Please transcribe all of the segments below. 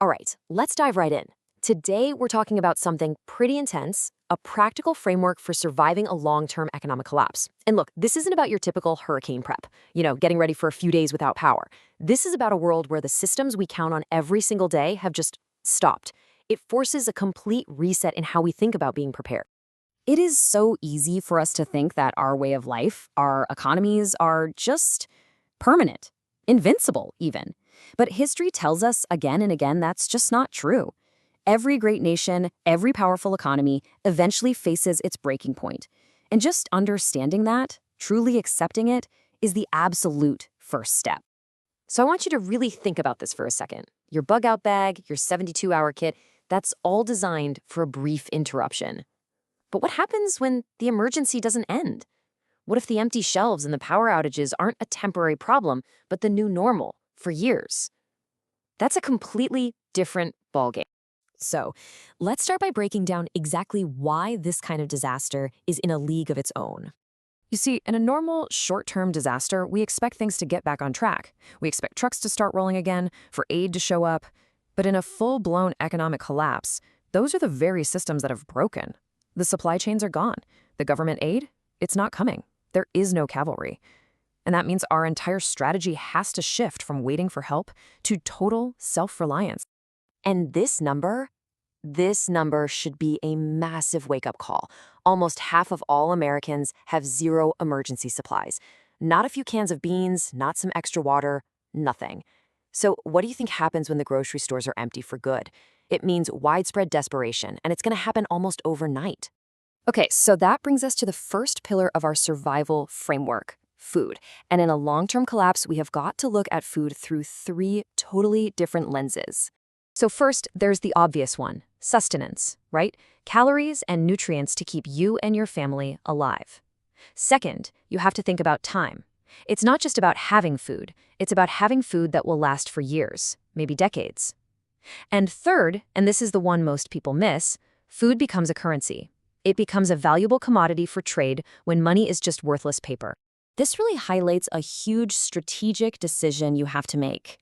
All right, let's dive right in. Today, we're talking about something pretty intense, a practical framework for surviving a long-term economic collapse. And look, this isn't about your typical hurricane prep, getting ready for a few days without power. This is about a world where the systems we count on every single day have just stopped. It forces a complete reset in how we think about being prepared. It is so easy for us to think that our way of life, our economies are just permanent, invincible even. But history tells us again and again that's just not true. Every great nation, every powerful economy eventually faces its breaking point. And just understanding that, truly accepting it, is the absolute first step. So I want you to really think about this for a second. Your bug-out bag, your 72-hour kit, that's all designed for a brief interruption. But what happens when the emergency doesn't end? What if the empty shelves and the power outages aren't a temporary problem, but the new normal for years? That's a completely different ballgame. So, let's start by breaking down exactly why this kind of disaster is in a league of its own. You see, in a normal, short-term disaster, we expect things to get back on track. We expect trucks to start rolling again, for aid to show up. But in a full-blown economic collapse, those are the very systems that have broken. The supply chains are gone. The government aid, it's not coming. There is no cavalry. And that means our entire strategy has to shift from waiting for help to total self-reliance. And this number should be a massive wake-up call. Almost half of all Americans have zero emergency supplies. Not a few cans of beans, not some extra water, nothing. So what do you think happens when the grocery stores are empty for good? It means widespread desperation, and it's going to happen almost overnight. Okay, so that brings us to the first pillar of our survival framework, food. And in a long-term collapse, we have got to look at food through three totally different lenses. So first, there's the obvious one, sustenance, right? Calories and nutrients to keep you and your family alive. Second, you have to think about time. It's not just about having food, it's about having food that will last for years, maybe decades. And third, and this is the one most people miss, food becomes a currency. It becomes a valuable commodity for trade when money is just worthless paper. This really highlights a huge strategic decision you have to make.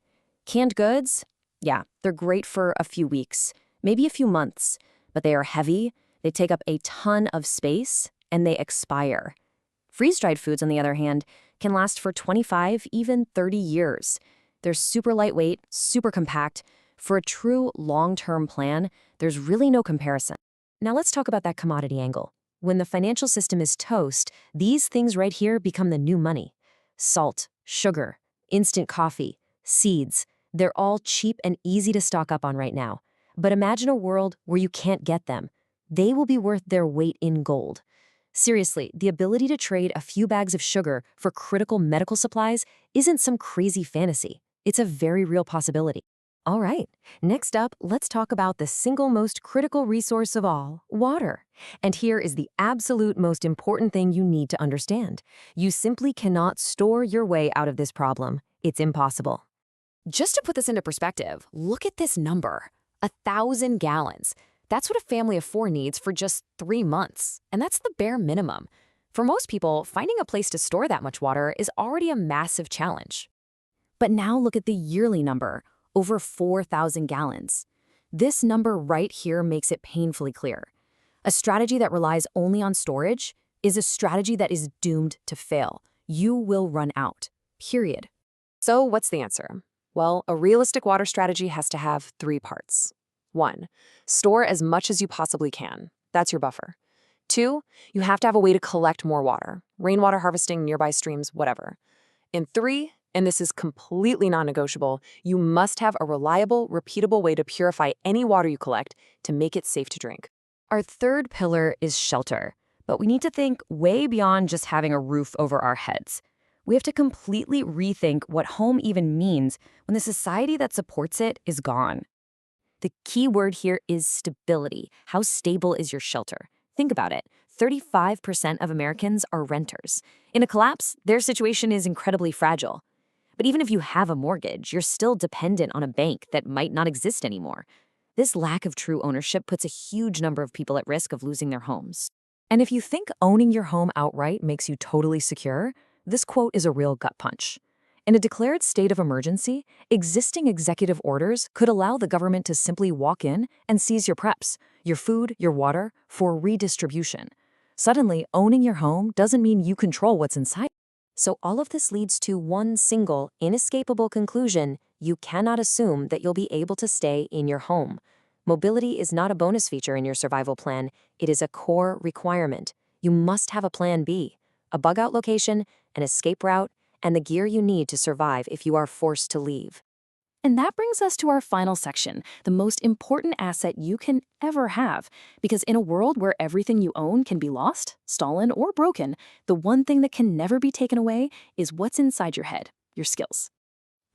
Canned goods? Yeah, they're great for a few weeks, maybe a few months, but they are heavy, they take up a ton of space, and they expire. Freeze-dried foods, on the other hand, can last for 25, even 30 years. They're super lightweight, super compact. For a true long-term plan, there's really no comparison. Now let's talk about that commodity angle. When the financial system is toast, these things right here become the new money. Salt, sugar, instant coffee, seeds, they're all cheap and easy to stock up on right now. But imagine a world where you can't get them. They will be worth their weight in gold. Seriously, the ability to trade a few bags of sugar for critical medical supplies isn't some crazy fantasy. It's a very real possibility. All right, next up, let's talk about the single most critical resource of all, water. And here is the absolute most important thing you need to understand. You simply cannot store your way out of this problem. It's impossible. Just to put this into perspective, look at this number, 1,000 gallons. That's what a family of four needs for just 3 months, and that's the bare minimum. For most people, finding a place to store that much water is already a massive challenge. But now look at the yearly number, over 4,000 gallons. This number right here makes it painfully clear. A strategy that relies only on storage is a strategy that is doomed to fail. You will run out, period. So what's the answer? Well, a realistic water strategy has to have 3 parts. 1, store as much as you possibly can. That's your buffer. 2, you have to have a way to collect more water, rainwater harvesting, nearby streams, whatever. And 3, and this is completely non-negotiable, you must have a reliable, repeatable way to purify any water you collect to make it safe to drink. Our third pillar is shelter, but we need to think way beyond just having a roof over our heads. We have to completely rethink what home even means when the society that supports it is gone. The key word here is stability. How stable is your shelter? Think about it. 35% of Americans are renters. In a collapse, their situation is incredibly fragile. But even if you have a mortgage, you're still dependent on a bank that might not exist anymore. This lack of true ownership puts a huge number of people at risk of losing their homes. And if you think owning your home outright makes you totally secure, this quote is a real gut punch. In a declared state of emergency, existing executive orders could allow the government to simply walk in and seize your preps, your food, your water, for redistribution. Suddenly, owning your home doesn't mean you control what's inside. So all of this leads to one single, inescapable conclusion: you cannot assume that you'll be able to stay in your home. Mobility is not a bonus feature in your survival plan, it is a core requirement. You must have a plan B, a bug-out location, an escape route, and the gear you need to survive if you are forced to leave. And that brings us to our final section, the most important asset you can ever have. Because in a world where everything you own can be lost, stolen, or broken, the one thing that can never be taken away is what's inside your head, your skills.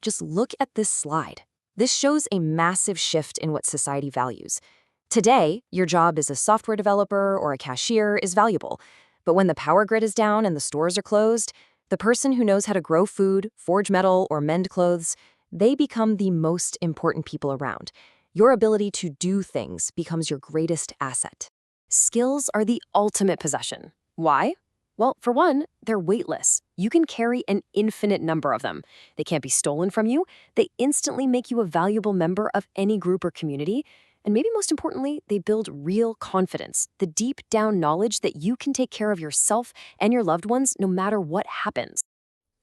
Just look at this slide. This shows a massive shift in what society values. Today, your job as a software developer or a cashier is valuable. But when the power grid is down and the stores are closed, the person who knows how to grow food, forge metal, or mend clothes, they become the most important people around. Your ability to do things becomes your greatest asset. Skills are the ultimate possession. Why? Well, for one, they're weightless. You can carry an infinite number of them. They can't be stolen from you. They instantly make you a valuable member of any group or community. And maybe most importantly, they build real confidence, the deep down knowledge that you can take care of yourself and your loved ones no matter what happens.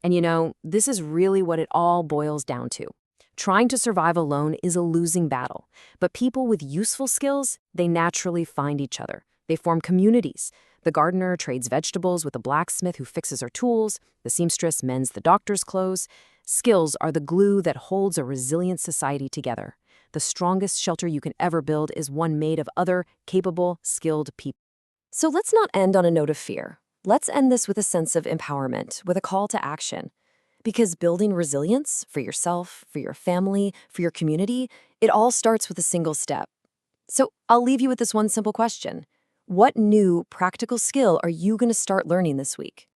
And this is really what it all boils down to. Trying to survive alone is a losing battle. But people with useful skills, they naturally find each other. They form communities. The gardener trades vegetables with the blacksmith who fixes her tools. The seamstress mends the doctor's clothes. Skills are the glue that holds a resilient society together. The strongest shelter you can ever build is one made of other, capable, skilled people. So let's not end on a note of fear. Let's end this with a sense of empowerment, with a call to action. Because building resilience for yourself, for your family, for your community, it all starts with a single step. So I'll leave you with this one simple question. What new practical skill are you going to start learning this week?